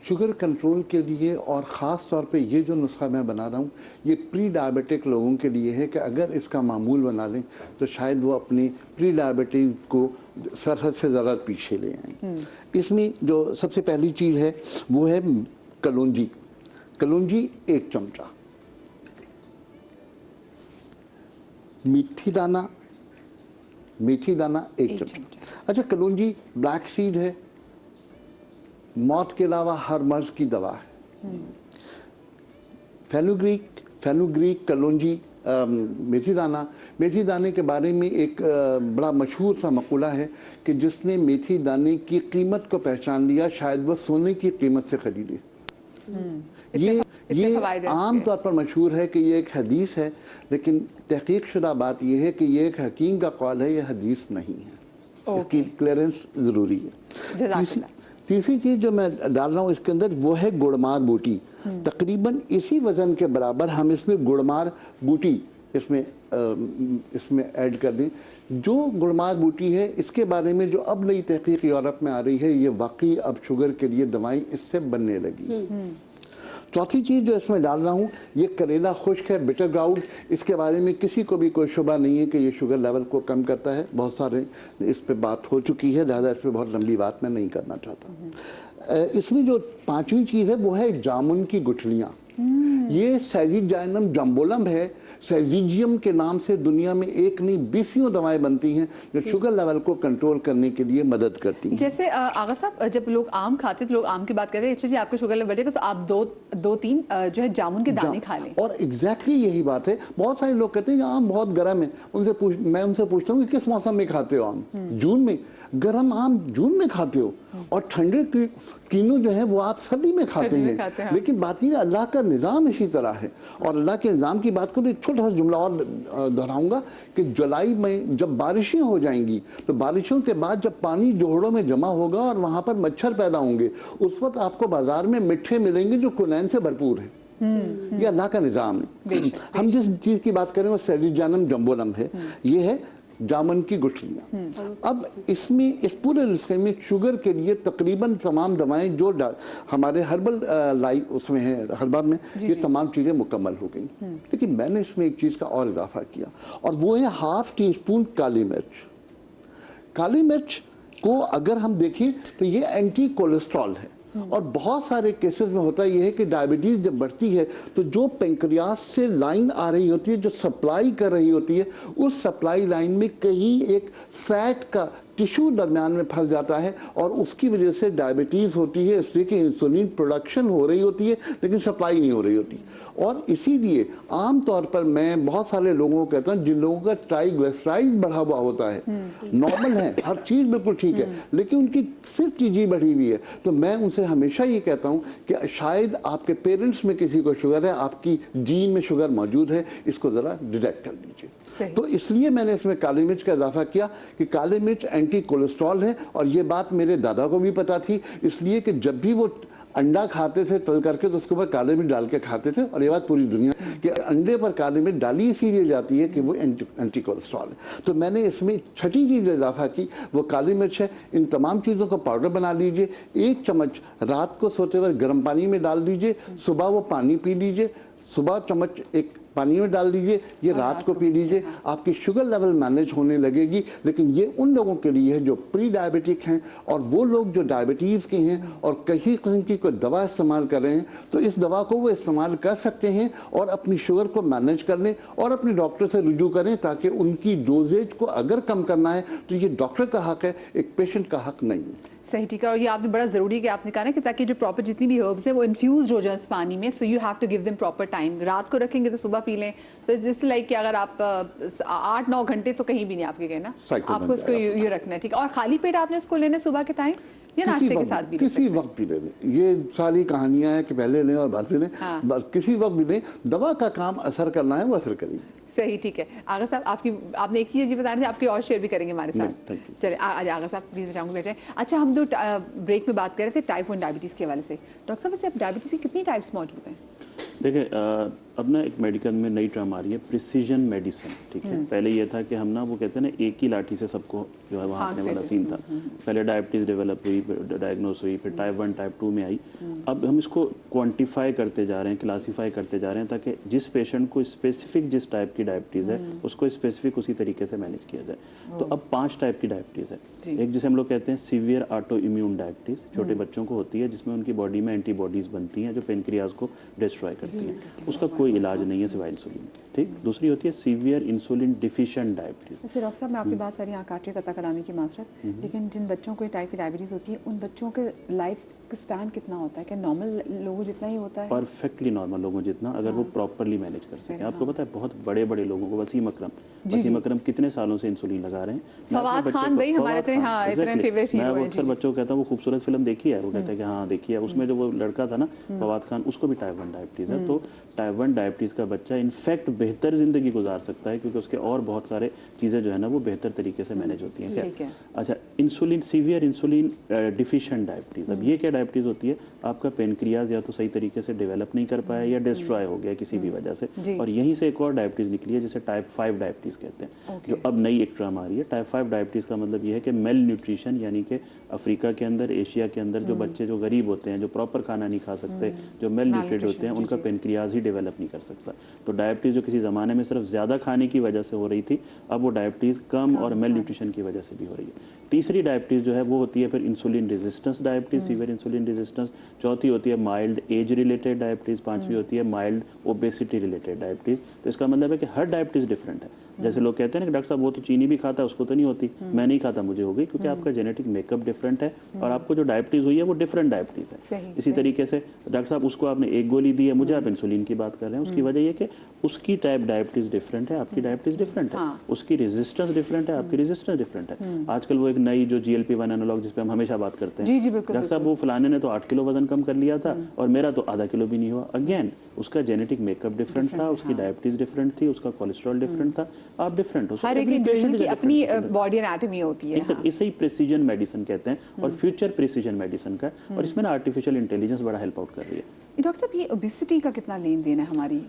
Sugar control के लिए, और ख़ास तौर पे ये जो नुस्खा मैं बना रहा हूँ ये प्री डायबिटिक लोगों के लिए है कि अगर इसका मामूल बना लें तो शायद वो अपनी प्री डायबिटीज़ को सरहद से ज़रा पीछे ले आएँ। इसमें जो सबसे पहली चीज़ है वो है कलौंजी। कलौंजी 1 चमचा, मेथी दाना 1 चमचा। अच्छा, कलौंजी ब्लैक सीड है, मौत के अलावा हर मर्ज की दवा है। फेनुग्रीक, कलौंजी, मेथी दाने के बारे में एक बड़ा मशहूर सा मकूला है कि जिसने मेथी दाने की कीमत को पहचान लिया शायद वो सोने की कीमत से खरीदे। ये आम तौर पर मशहूर है कि ये एक हदीस है, लेकिन तहकीक शुदा बात यह है कि ये एक हकीम का कौल है, ये हदीस नहीं है। इसकी क्लियरेंस ज़रूरी है। तीसरी चीज़ जो मैं डाल रहा हूँ इसके अंदर वो है गुड़मार बूटी। तकरीबन इसी वज़न के बराबर हम इसमें गुड़मार बूटी इसमें ऐड कर दें। जो गुड़मार बूटी है इसके बारे में जो अब नई तहकीक यूरोप में आ रही है, ये वाकई अब शुगर के लिए दवाएं इससे बनने लगी। चौथी चीज़ जो इसमें डाल रहा हूँ ये करेला खुश्क है, बिटर ग्राउंड। इसके बारे में किसी को भी कोई शुबा नहीं है कि ये शुगर लेवल को कम करता है। बहुत सारे इस पे बात हो चुकी है, लिहाजा इस पर बहुत लंबी बात मैं नहीं करना चाहता। इसमें जो पांचवी चीज़ है वो है जामुन की गुठलियाँ। ये सैजिजाइनम जम्बोलम है। सैजिजियम के नाम से दुनिया में एक नहीं 20 दवाएं बनती हैं जो शुगर लेवल को कंट्रोल करने के लिए मदद करती हैं। जैसे आगा साहब, जब लोग आम खाते तो लोग आम की बात करते हैं, अच्छा जी आपका शुगर लेवल बढ़ेगा तो आप दो तीन जो है जामुन के दाने खा लें। और एग्जैक्टली यही बात है। बहुत सारे लोग कहते हैं कि आम बहुत गर्म है, मैं उनसे पूछता हूँ कि किस मौसम में खाते हो आम? जून में? गर्म आम जून में खाते हो, और ठंडे कीनू जो है वो आप सर्दी में खाते हैं। लेकिन बात यह अल्लाह का निज़ाम इसी तरह है। और अल्लाह के निज़ाम की बात करूँ, एक छोटा सा जुमला और दोहराऊंगा कि जुलाई में जब बारिशें हो जाएंगी तो बारिशों के बाद जब पानी जोहड़ों में जमा होगा और वहाँ पर मच्छर पैदा होंगे, उस वक्त आपको बाजार में मिट्ठे मिलेंगे जो कुनैन से भरपूर है। ये अल्लाह का निज़ाम है। हम जिस चीज़ की बात करें वो सैजिजाइनम जम्बोलम है, ये है जामुन की गुठलियाँ। अब इसमें इस पूरे नुस्खे में शुगर के लिए तकरीबन तमाम दवाएं जो हमारे हर्बल लाइफ उसमें है, हर्बल में ये तमाम चीज़ें मुकम्मल हो गई। लेकिन मैंने इसमें एक चीज़ का और इजाफा किया और वो है ½ टीस्पून काली मिर्च। काली मिर्च को अगर हम देखें तो ये एंटी कोलेस्ट्रॉल है। और बहुत सारे केसेस में होता यह है कि डायबिटीज़ जब बढ़ती है तो जो पेंक्रियास से लाइन आ रही होती है, जो सप्लाई कर रही होती है, उस सप्लाई लाइन में कहीं एक फैट का टिश्यू दरमियान में फंस जाता है और उसकी वजह से डायबिटीज़ होती है। इसलिए कि इंसुलिन प्रोडक्शन हो रही होती है लेकिन सप्लाई नहीं हो रही होती। और इसीलिए आम तौर पर मैं बहुत सारे लोगों को कहता हूँ जिन लोगों का ट्राइग्लिसराइड बढ़ा हुआ होता है, नॉर्मल है, हर चीज़ बिल्कुल ठीक है, लेकिन उनकी सिर्फ चीज़ बढ़ी हुई है, तो मैं उनसे हमेशा ये कहता हूँ कि शायद आपके पेरेंट्स में किसी को शुगर है, आपकी जीन में शुगर मौजूद है, इसको ज़रा डिटेक्ट कर लीजिए। तो इसलिए मैंने इसमें काली मिर्च का इजाफा किया कि काली मिर्च एंटी कोलेस्ट्रॉल है। और ये बात मेरे दादा को भी पता थी, इसलिए कि जब भी वो अंडा खाते थे तल करके तो उसके ऊपर काली मिर्च डाल के खाते थे। और ये बात पूरी दुनिया कि अंडे पर काली मिर्च डाली इसीलिए जाती है कि वो एंटी कोलेस्ट्रॉल है। तो मैंने इसमें छठी चीज़ इजाफा की, वो काली मिर्च है। इन तमाम चीज़ों को पाउडर बना लीजिए। 1 चम्मच रात को सोते वक्त गर्म पानी में डाल दीजिए, सुबह वो पानी पी लीजिए। सुबह चम्मच एक पानी में डाल दीजिए, ये रात को पी लीजिए। आपकी शुगर लेवल मैनेज होने लगेगी। लेकिन ये उन लोगों के लिए है जो प्री डायबिटिक हैं और वो लोग जो डायबिटीज़ के हैं और किसी किस्म की कोई दवा इस्तेमाल कर रहे हैं, तो इस दवा को वो इस्तेमाल कर सकते हैं और अपनी शुगर को मैनेज कर लें और अपने डॉक्टर से रुजू करें ताकि उनकी डोजेज को अगर कम करना है तो ये डॉक्टर का हक है, एक पेशेंट का हक नहीं है। सही, ठीक है। और ये आपने बड़ा ज़रूरी है कि आपने कहा ना कि ताकि जो प्रॉपर जितनी भी हर्ब्स हैं वो इन्फ्यूज़ हो जाए इस पानी में। So you have to give them proper time. रात को रखेंगे तो सुबह पी लें। तो इट्स लाइक कि अगर आप 8-9 घंटे तो कहीं भी नहीं आपके गए ना, आपको इसको ये रखना है, ठीक है। और खाली पेट आपने इसको लेना सुबह के टाइम या नाश्ते के साथ भी? किसी वक्त भी लें। ये सारी कहानियाँ हैं कि पहले लें और बाद में लें, किसी वक्त भी लें। दवा का काम असर करना है, वो असर करेगी। सही, ठीक है। आगा साहब, आपने एक ही चीज़ बता रही थी, आपकी और शेयर भी करेंगे हमारे साथ। चलिए आज आगा साहब प्लीज़ मैं चाहूँगी बैठे। अच्छा, हम जो ब्रेक में बात कर रहे थे टाइप 1 डायबिटीज़ के हवाले से, डॉक्टर साहब वैसे अब डायबिटीज़ की कितनी टाइप्स मौजूद हैं? देखिए अब ना एक मेडिकल में नई टर्म आ रही है, प्रिसीजन मेडिसिन, ठीक है। पहले ये था कि हम ना वो कहते हैं ना एक ही लाठी से सबको जो है वो हाँकने वाला सीन था। पहले डायबिटीज़ डेवलप हुई, डायग्नोस हुई, फिर टाइप 1 टाइप 2 में आई। अब हम इसको क्वांटिफाई करते जा रहे हैं, क्लासीफाई करते जा रहे हैं, ताकि जिस पेशेंट को स्पेसिफिक जिस टाइप की डायबिटीज़ है उसको स्पेसिफिक उसी तरीके से मैनेज किया जाए। तो अब 5 टाइप की डायबिटीज़ है। एक जिसे हम लोग कहते हैं सीवियर ऑटो इम्यून डायबिटीज़, छोटे बच्चों को होती है, जिसमें उनकी बॉडी में एंटीबॉडीज़ बनती हैं जो पेनक्रियाज को डिस्ट्रॉय करती हैं। उसका कोई इलाज नहीं है सिवाय इंसुलिन, ठीक। दूसरी होती है सीवियर इंसुलिन डिफिशिएंट डायबिटीज़। जैसे डॉक्टर साहब, मैं आपकी बात सारी यहाँ काट रही कता कलामी की माजरत, लेकिन जिन बच्चों को टाइप की डायबिटीज़ होती है उन बच्चों के लाइफ का स्पैन कितना होता है? क्या नॉर्मल लोगों जितना ही होता है? परफेक्टली नॉर्मल लोगों जितना, अगर वो प्रॉपरली मैनेज कर सकें। आपको पता है बहुत बड़े बड़े लोगों को, वसीम अकरम कितने सालों से इंसुलिन लगा रहे हैं। फवाद खान भाई हमारे इतने फेवरेट हीरो हैं। मैं अक्सर बच्चों को कहता हूँ वो खूबसूरत फिल्म देखी है, वो कहते हैं कि हाँ देखी है। उसमें जो वो लड़का था ना फवाद खान, उसको भी टाइप 1 डायबिटीज़ है। तो टाइप 1 डायबिटीज़ का बच्चा इनफैक्ट बेहतर ज़िंदगी गुजार सकता है, क्योंकि उसके और बहुत सारे चीज़ें जो है ना वो बेहतर तरीके से मैनेज होती हैं। क्या अच्छा, insulin severe insulin deficient diabetes, अब ये क्या डायबिटीज़ होती है? आपका पेनक्रियाज या तो सही तरीके से डेवलप नहीं कर पाया या डिस्ट्रॉय हो गया किसी भी वजह से। और यहीं से एक और डायबिटीज़ निकली है जिसे टाइप 5 डायबिटीज़ कहते हैं, जो अब नई एक टर्म आ रही है। टाइप 5 डायबिटीज़ का मतलब ये है कि मेल न्यूट्रिशन, यानी कि अफ्रीका के अंदर, एशिया के अंदर जो बच्चे जो गरीब होते हैं, जो प्रॉपर खाना नहीं खा सकते, जो मेल न्यूट्रिएंट होते हैं, उनका पेनक्रियाज ही डेवलप नहीं कर सकता। तो डायबिटीज़ जो किसी ज़माने में सिर्फ ज़्यादा खाने की वजह से हो रही थी, अब वो डायबिटीज़ कम और मेल न्यूट्रिशन की वजह से भी हो रही है। तीसरी डायबिटीज़ जो है वो होती है फिर insulin resistance diabetes, severe insulin resistance. चौथी होती है माइल्ड एज रिलेटेड डायबिटीज़। पांचवी होती है माइल्ड ओबेसिटी रिलेटेड डायबिटीज़। तो इसका मतलब है कि हर डायबिटीज़ डिफरेंट है। जैसे लोग कहते हैं ना कि डॉक्टर साहब वो तो चीनी भी खाता है, उसको तो नहीं होती, मैं नहीं खाता मुझे हो गई, क्योंकि आपका जेनेटिक मेकअप डिफरेंट है और आपको जो डायबिटीज़ हुई है वो डिफरेंट डायबिटीज़ है। इसी तरीके से डॉक्टर साहब उसको आपने एक गोली दी है, मुझे आप इंसुलिन की बात कर रहे हैं, उसकी वजह ये कि उसकी टाइप डायबिटीज़ डिफरेंट है, आपकी डायबिटीज़ डिफरेंट है। उसकी रेजिस्टेंस डिफरेंट है, आपकी रेजिस्टेंस डिफरेंट है। आजकल वो एक नई जो GLP-1 एनालॉग जिस पे हम हमेशा बात करते हैं, डॉक्टर साहब वो फलाने ने तो 8 किलो वजन कम कर लिया था और मेरा तो आधा किलो भी नहीं हुआ। अगेन उसका जेनेटिक मेकअप डिफरेंट था, उसकी डायबिटीज़ डिफरेंट थी, उसका कोलेस्ट्रॉल डिफरेंट था, आप डिफरेंट हो। हर एक इंडिविजुअल की अपनी बॉडी एनाटॉमी होती है। इसे ही प्रिसीजन मेडिसिन कहते हैं और फ्यूचर प्रिसीजन मेडिसिन का, और इसमें ना आर्टिफिशियल इंटेलिजेंस बड़ा हेल्प आउट कर रही है। डॉक्टर साहब, ये ओबेसिटी का कितना लेन देन है हमारी?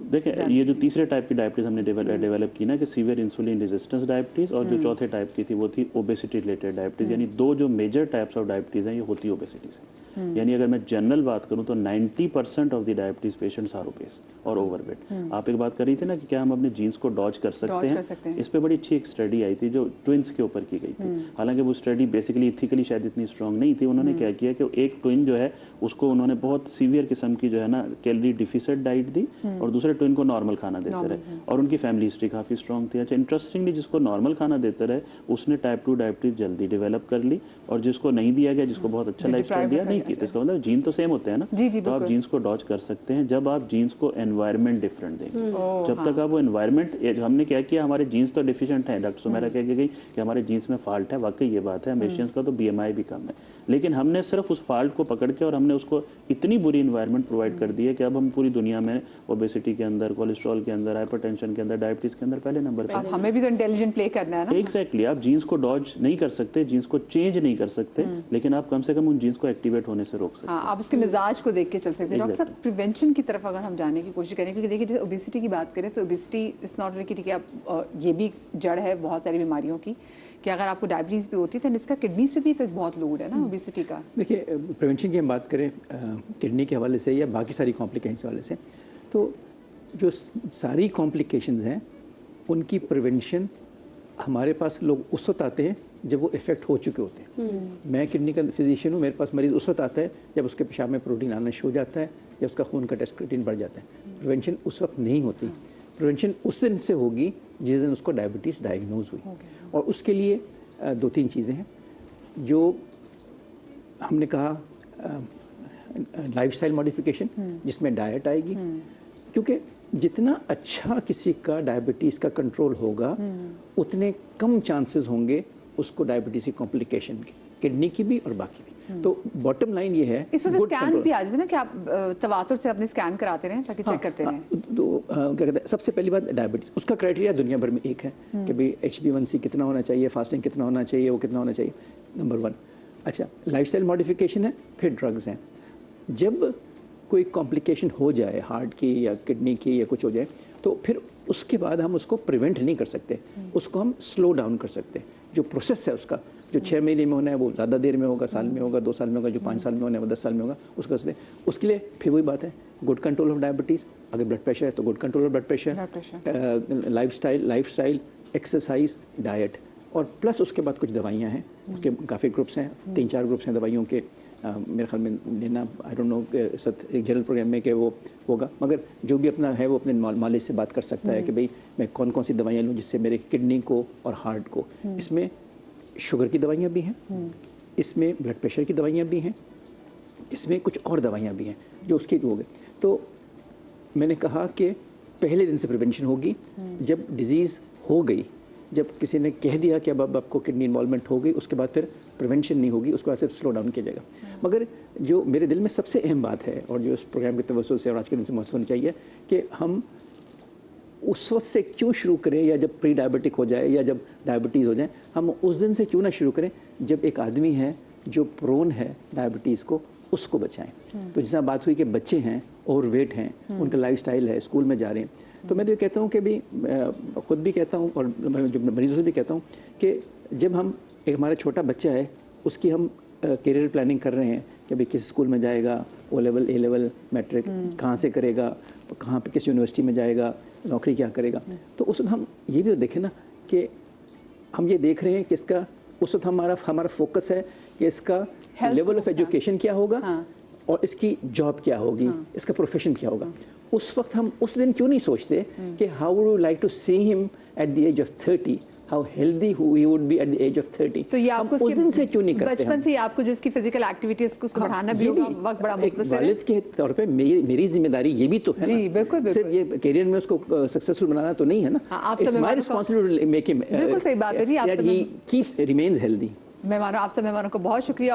देखिए ये जो तीसरे टाइप की डायबिटीज़ हमने डेवलप की ना, कि सीवियर इंसुलिन रेजिस्टेंस डायबिटीज़, और जो चौथे टाइप की थी वो थी ओबेसिटी रिलेटेड डायबिटीज़। यानी दो जो मेजर टाइप्स ऑफ डायबिटीज़ हैं ये होती है ओबेसिटी से। यानी अगर मैं जनरल बात करूं तो 90% of the diabetes patients are obese और ओवरवेट। आप एक बात कर रही थी ना कि क्या हम अपने जीन्स को डॉज कर सकते हैं। इस पे बड़ी अच्छी एक स्टडी आई थी जो ट्विंस के ऊपर की गई थी। हालांकि वो स्टडी बेसिकली इथिकली शायद इतनी स्ट्रांग नहीं थी। उन्होंने क्या किया कि एक ट्विन जो है उसको उन्होंने बहुत सीवियर किस्म की जो है ना कैलोरी डिफिसिट डाइट दी, और दूसरे ट्विन को नॉर्मल खाना देते रहे, और उनकी फैमिली हिस्ट्री काफ़ी स्ट्रांग थी। अच्छा, इंटरेस्टिंगली जिसको नॉर्मल खाना देते रहे उसने टाइप 2 डायबिटीज़ जल्दी डेवलप कर ली, और जिसको नहीं दिया गया, जिसको बहुत अच्छा लाइफस्टाइल दिया, नहीं किया। तो इसका मतलब जीन तो सेम होते हैं ना। तो आप जीन्स को डॉज कर सकते हैं जब आप जीन्स को एनवायरनमेंट डिफरेंट देंगे। जब तक आप वो एनवायरनमेंट, हमने क्या किया, हमारे जीन्स तो डिफिशिएंट हैं, डॉक्टर सुमेरा कह के गई कि हमारे जीन्स में फॉल्ट है, वाकई ये बात है, एशियंस का तो BMI भी कम है, लेकिन हमने सिर्फ उस फॉल्ट को पकड़ के और हमने उसको इतनी बुरी एनवायरनमेंट प्रोवाइड कर दी है कि अब हम पूरी दुनिया में ओबेसिटी के अंदर, कोलेस्ट्रॉल के अंदर, हाइपरटेंशन के अंदर, डायबिटीज के अंदर पहले नंबर पे। हमें भी तो इंटेलिजेंट प्ले करना है ना। एग्जैक्टली, आप जीन्स को डॉज नहीं कर सकते, जीन्स को चेंज नहीं कर सकते, लेकिन आप कम से कम उन जीन्स को एक्टिवेट होने से रोक सकते हैं। आप उसके मिजाज को देख के चल सकते हैं। डॉक्टर साहब, प्रिवेंशन की तरफ अगर हम जाने की कोशिश करें, क्योंकि देखिए जैसे ओबेसिटी की बात करें तो ओबेसिटी इज नॉट कि ठीक है, ये भी जड़ है बहुत सारी बीमारियों की, कि अगर आपको डायबिटीज़ भी होती है तो इसका किडनीज पे भी तो एक बहुत लोड है ना ओबेसिटी का। देखिए, प्रिवेंशन की हम बात करें किडनी के हवाले से या बाकी सारी कॉम्प्लिकेशंस वाले से, तो जो सारी कॉम्प्लिकेशंस हैं उनकी प्रिवेंशन हमारे पास लोग उस वक्त आते हैं जब वो इफ़ेक्ट हो चुके होते हैं। मैं किडनी का फिजिशियन हूँ, मेरे पास मरीज़ उस वक्त आता है जब उसके पेशाब में प्रोटीन आना शुरू हो जाता है या उसका खून का टेस्ट क्रिएटिनिन बढ़ जाता है। प्रिवेंशन उस वक्त नहीं होती, प्रिवेंशन उस दिन से होगी जिस दिन उसको डायबिटीज़ डायग्नोज हुई। और उसके लिए 2-3 चीज़ें हैं जो हमने कहा, लाइफस्टाइल मॉडिफिकेशन जिसमें डाइट आएगी, क्योंकि जितना अच्छा किसी का डायबिटीज़ का कंट्रोल होगा उतने कम चांसेस होंगे उसको डायबिटीज़ की कॉम्प्लिकेशन की, किडनी की भी और बाकी भी। तो बॉटम लाइन ये है, इसमें तो स्कैन भी आ जाते हैं ना कि आप तवातुर से अपने स्कैन कराते रहें ताकि चेक करते रहें। तो क्या कहते हैं, सबसे पहली बात डायबिटीज़, उसका क्राइटेरिया दुनिया भर में एक है कि भाई HbA1c कितना होना चाहिए, फास्टिंग कितना होना चाहिए, वो कितना होना चाहिए, नंबर 1। अच्छा, लाइफस्टाइल मॉडिफिकेशन है, फिर ड्रग्स हैं। जब कोई कॉम्प्लिकेशन हो जाए हार्ट की या किडनी की या कुछ हो जाए, तो फिर उसके बाद हम उसको प्रिवेंट नहीं कर सकते, उसको हम स्लो डाउन कर सकते हैं। जो प्रोसेस है उसका, जो 6 महीने में होना है वो ज़्यादा देर में होगा, साल में होगा, 2 साल में होगा, जो 5 साल में होना है वो 10 साल में होगा, उसके लिए फिर वही बात है, गुड कंट्रोल ऑफ डायबिटीज़। अगर ब्लड प्रेशर है तो good control of blood pressure, lifestyle, exercise, diet, और प्लस उसके बाद कुछ दवाइयाँ हैं, उसके काफ़ी ग्रुप्स हैं, 3-4 ग्रुप्स हैं दवाइयों के। मेरे ख्याल में लेना, आई डोंट नो एक जनरल प्रोग्राम में कि वो होगा, मगर जो भी अपना है वो अपने मालिक से बात कर सकता है कि भाई मैं कौन कौन सी दवाइयाँ लूँ जिससे मेरे किडनी को और हार्ट को। इसमें शुगर की दवाइयाँ भी हैं, इसमें ब्लड प्रेशर की दवाइयाँ भी हैं, इसमें कुछ और दवाइयाँ भी हैं जो उसके हो गए। तो मैंने कहा कि पहले दिन से प्रिवेंशन होगी। जब डिजीज़ हो गई, जब किसी ने कह दिया कि अब आपको किडनी इन्वॉल्वमेंट हो गई, उसके बाद फिर प्रिवेंशन नहीं होगी, उसके बाद सिर्फ स्लो डाउन किया जाएगा। मगर जो मेरे दिल में सबसे अहम बात है और जो इस प्रोग्राम के तवज्जो से और आज के दिन से महसूस होनी चाहिए कि हम उस वक्त से क्यों शुरू करें, या जब प्री डायबिटिक हो जाए या जब डायबिटीज़ हो जाए, हम उस दिन से क्यों ना शुरू करें जब एक आदमी है जो प्रोन है डायबिटीज़ को, उसको बचाएं। तो जिस तरह बात हुई कि बच्चे हैं, ओवरवेट हैं, उनका लाइफस्टाइल है, स्कूल में जा रहे हैं, तो मैं तो ये कहता हूँ कि भी खुद भी कहता हूँ और जो मरीजों से भी कहता हूँ कि जब हम एक हमारा छोटा बच्चा है उसकी हम करियर प्लानिंग कर रहे हैं कि भाई किस स्कूल में जाएगा, ओ लेवल, ए लेवल, मैट्रिक कहाँ से करेगा, कहाँ पे किस यूनिवर्सिटी में जाएगा, नौकरी क्या करेगा, तो उस वक्त हम ये भी देखें ना कि हम ये देख रहे हैं कि इसका उस वक्त हमारा फोकस है कि इसका लेवल ऑफ एजुकेशन क्या होगा और इसकी जॉब क्या होगी, इसका प्रोफेशन क्या होगा। उस वक्त हम उस दिन क्यों नहीं सोचते कि how would you like to see him at the age of 30, how healthy he would be at the age of 30। तो ये आपको उस दिन से क्यों नहीं करते? बचपन से ही आपको जो इसकी फिजिकल एक्टिविटी उसको बढ़ाना भी होगा, वक्त बड़ा मुख्तसर है। वालिद के तौर पे मेरी जिम्मेदारी ये भी तो है जी, ना, बिल्कुल सिर्फ ये करियर में उसको सक्सेसफुल बनाना तो नहीं है ना। आप इट्स सब my responsibility to make him, बिल्कुल सही बात है जी, आप that he keeps remains healthy. मेहमानों, आप सब मेहमानों को बहुत शुक्रिया।